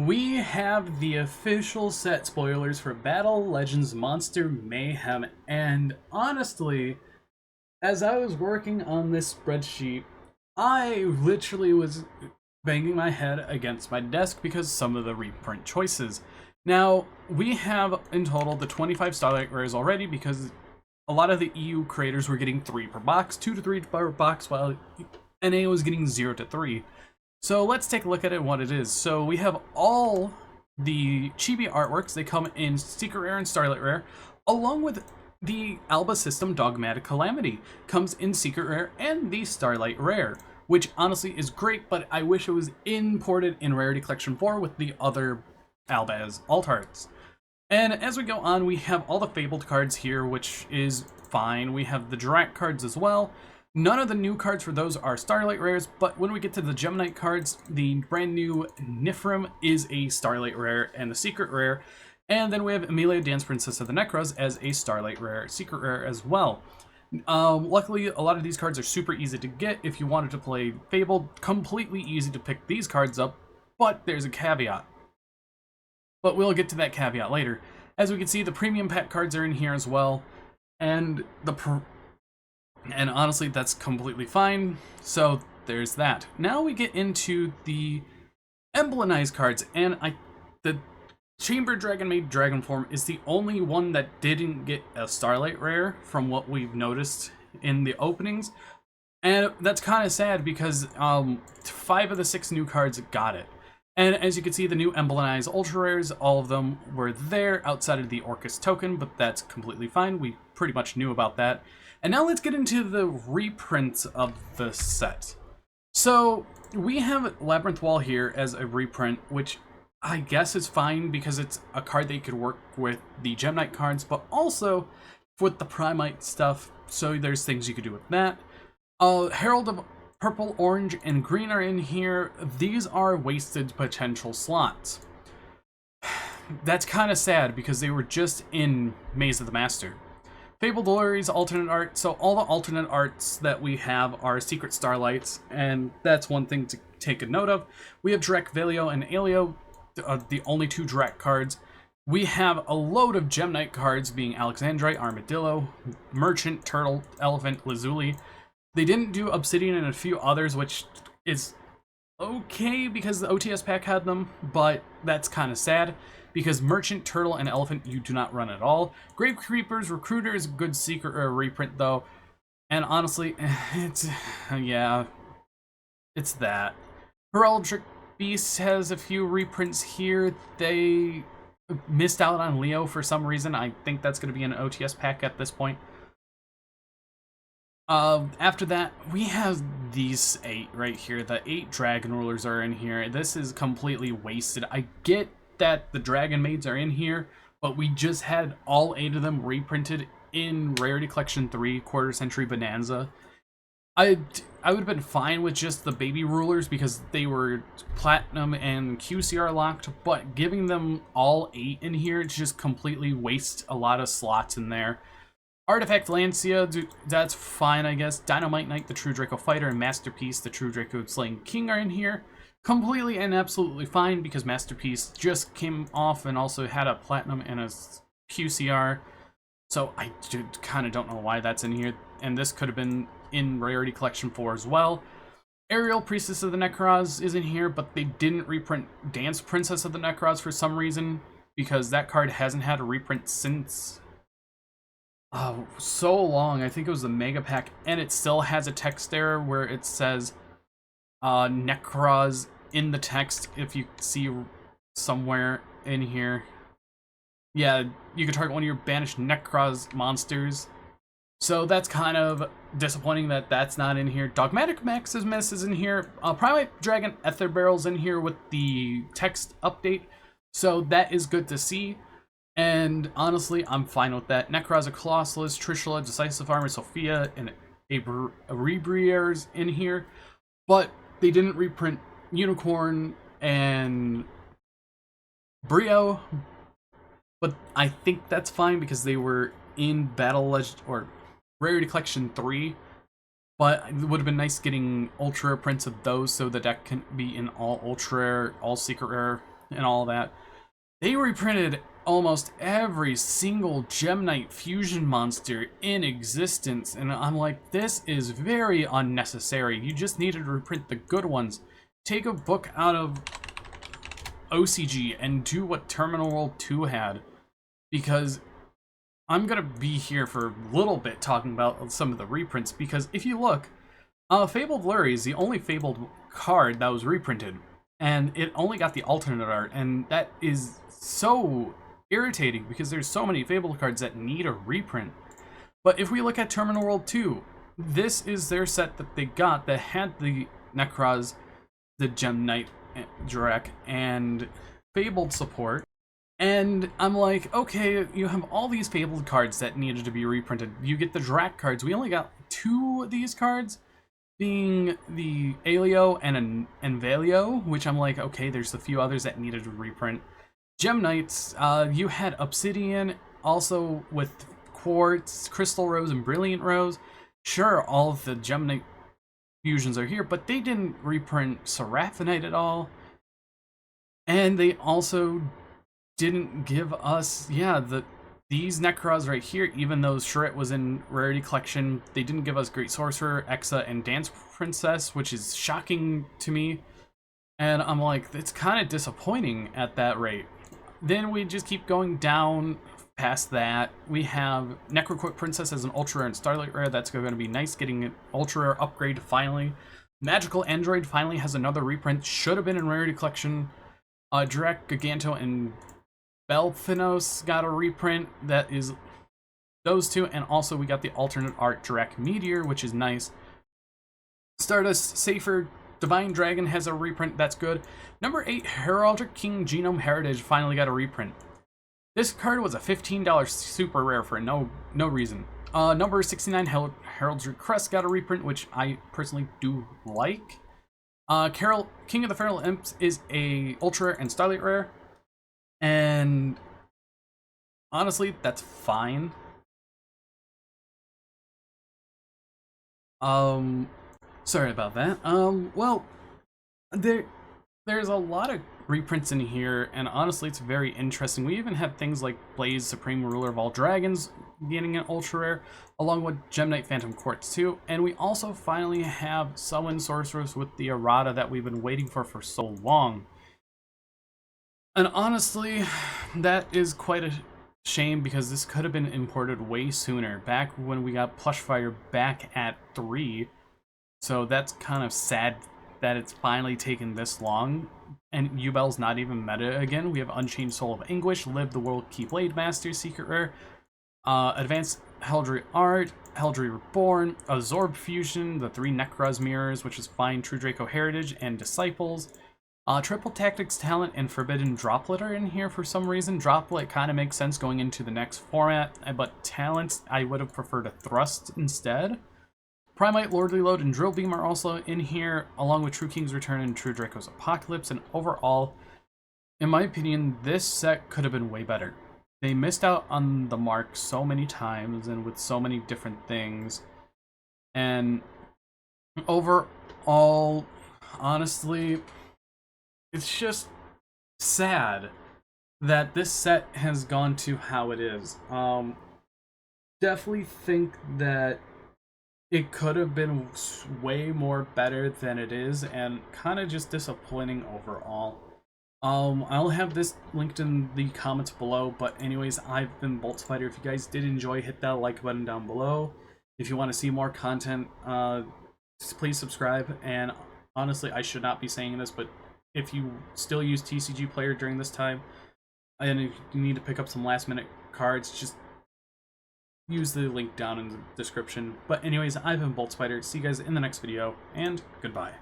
We have the official set spoilers for Battle Legends Monster Mayhem, and honestly, as I was working on this spreadsheet, I literally was banging my head against my desk because some of the reprint choices. Now, we have in total the 25 Starlight Rares already because a lot of the EU creators were getting 3 per box, 2 to 3 per box, while NA was getting 0 to 3. So let's take a look at it, what it is. So we have all the chibi artworks. They come in Secret Rare and Starlight Rare, along with the Alba System Dogmatic Calamity. Comes in Secret Rare and the Starlight Rare, which honestly is great, but I wish it was imported in Rarity Collection 4 with the other Albaz alt arts. And as we go on, we have all the Fabled cards here, which is fine. We have the Drak cards as well. None of the new cards for those are Starlight Rares, but when we get to the Gemini cards, the brand new Nifrim is a Starlight Rare and the Secret Rare. And then we have Amelia, Dance Princess of the Necros, as a Starlight Rare, Secret Rare as well. Luckily, a lot of these cards are super easy to get if you wanted to play Fabled. Completely easy to pick these cards up, but there's a caveat. But we'll get to that caveat later. As we can see, the premium pack cards are in here as well, and honestly, that's completely fine. So there's that. Now we get into the emblemized cards, and the Chamber Dragon Maid Dragon form is the only one that didn't get a Starlight Rare from what we've noticed in the openings, and that's kind of sad because 5 of the 6 new cards got it. And as you can see, the new emblemized Ultra Rares, all of them were there outside of the Orcus token, but that's completely fine. We pretty much knew about that. And now let's get into the reprints of the set. So we have Labyrinth Wall here as a reprint, which I guess is fine because it's a card that you could work with the Gem Knight cards, but also with the Primite stuff, so there's things you could do with that. Herald of Purple, Orange, and Green are in here. These are wasted potential slots. That's kind of sad because they were just in Maze of the Master. Fabled Lorries alternate art, so all the alternate arts that we have are Secret Starlights, and that's one thing to take a note of. We have Drek, Velio, and Alio, the only 2 Drak cards. We have a load of Gem Knight cards being Alexandrite, Armadillo, Merchant, Turtle, Elephant, Lazuli. They didn't do Obsidian and a few others, which is okay because the OTS pack had them, but that's kind of sad because Merchant, Turtle, and Elephant you do not run at all. Grave Creepers Recruiter is a good secret reprint though, and honestly, it's that. Heraldic Beast has a few reprints here. They missed out on Leo for some reason. I think that's going to be an OTS pack at this point. After that, we have these 8 right here. The 8 Dragon Rulers are in here. This is completely wasted. I get that the Dragon Maids are in here, but we just had all 8 of them reprinted in Rarity Collection 3 Quarter Century Bonanza. I would have been fine with just the Baby Rulers because they were Platinum and QCR locked, but giving them all 8 in here just completely wastes a lot of slots in there. Artifact Lancia, that's fine, I guess. Dynamite Knight, the True Draco Fighter, and Masterpiece, the True Draco Slaying King are in here. Completely and absolutely fine because Masterpiece just came off and also had a Platinum and a QCR. So I kind of don't know why that's in here. And this could have been in Rarity Collection 4 as well. Ariel, Priestess of the Necros is in here, but they didn't reprint Dance Princess of the Necros for some reason because that card hasn't had a reprint since so long. I think it was the Mega Pack, and it still has a text error where it says Necros in the text. If you see somewhere in here, yeah, you can target one of your banished Necros monsters. So that's kind of disappointing that that's not in here. Dogmatic Maximus is in here. Primate Dragon Ether Barrel's in here with the text update, so that is good to see. And honestly, I'm fine with that. Necroza, Colossalus, Trishula, Decisive Armor, Sophia, and Rebrier's in here. But they didn't reprint Unicorn and Brio. But I think that's fine because they were in Battle Legend or Rarity Collection 3. But it would have been nice getting Ultra prints of those so the deck can be in all Ultra Rare, all Secret Rare, and all that, they reprinted almost every single Gem Knight fusion monster in existence, and I'm like, this is very unnecessary. You just needed to reprint the good ones. Take a book out of OCG and do what Terminal World 2 had, because I'm gonna be here for a little bit talking about some of the reprints, because if you look, Fabled Lurie is the only Fabled card that was reprinted, and it only got the alternate art, and that is so irritating because there's so many Fabled cards that need a reprint. But if we look at Terminal World 2, this is their set that they got that had the Necroz, the Gem Knight Direct, and Fabled support. And I'm like, okay, you have all these Fabled cards that needed to be reprinted. You get the Drak cards. We only got 2 of these cards, being the Alio and Valio, which I'm like, okay, there's a few others that needed to reprint. Gem Knights, you had Obsidian, also with Quartz, Crystal Rose, and Brilliant Rose. Sure, all of the Gem Knight fusions are here, but they didn't reprint Seraphonite at all. And they also didn't give us, these Necros right here, even though Shret was in Rarity Collection, they didn't give us Great Sorcerer, Exa, and Dance Princess, which is shocking to me. And I'm like, it's kind of disappointing at that rate. Then we just keep going down past that. We have Necroquip Princess as an Ultra Rare and Starlight Rare. That's going to be nice, getting an Ultra Rare upgrade finally. Magical Android finally has another reprint. Should have been in Rarity Collection. Direct, Giganto, and Belfinos got a reprint. That is those 2. And also we got the alternate art Direct Meteor, which is nice. Stardust, Safer, Divine Dragon has a reprint, that's good. Number 8, Heraldic King Genome Heritage finally got a reprint. This card was a $15 super rare for no reason. Number 69, Heraldry Crest got a reprint, which I personally do like. Carol, King of the Feral Imps is a Ultra Rare and Starlight Rare. And honestly, that's fine. Sorry about that. Well, there's a lot of reprints in here, and honestly, it's very interesting. We even have things like Blaze, Supreme Ruler of All Dragons, getting an Ultra Rare, along with Gem Knight Phantom Quartz too. And we also finally have Summon Sorceress with the errata that we've been waiting for so long. And honestly, that is quite a shame, because this could have been imported way sooner, back when we got Plushfire back at 3. So that's kind of sad that it's finally taken this long. And Yubel's not even meta again. We have Unchained Soul of Anguish, Live the World Keyblade Master, Secret Rare, Advanced Heraldry Art, Heraldry Reborn, Absorb Fusion, the 3 Necroz Mirrors, which is fine, True Draco Heritage, and Disciples. Triple Tactics Talent and Forbidden Droplet are in here for some reason. Droplet kind of makes sense going into the next format, but Talents I would have preferred a Thrust instead. Primite, Lordly Load, and Drill Beam are also in here, along with True King's Return and True Draco's Apocalypse. And overall, in my opinion, this set could have been way better. They missed out on the mark so many times and with so many different things. And overall, honestly, it's just sad that this set has gone to how it is. Definitely think that it could have been way more better than it is, and kind of just disappointing overall. I'll have this linked in the comments below, but anyways, I've been BoltSpider. If you guys did enjoy, hit that like button down below. If you want to see more content, please subscribe. And honestly, I should not be saying this, but if you still use TCG Player during this time, and if you need to pick up some last minute cards, just use the link down in the description. But anyways, I've been BoltSpider. See you guys in the next video, and goodbye.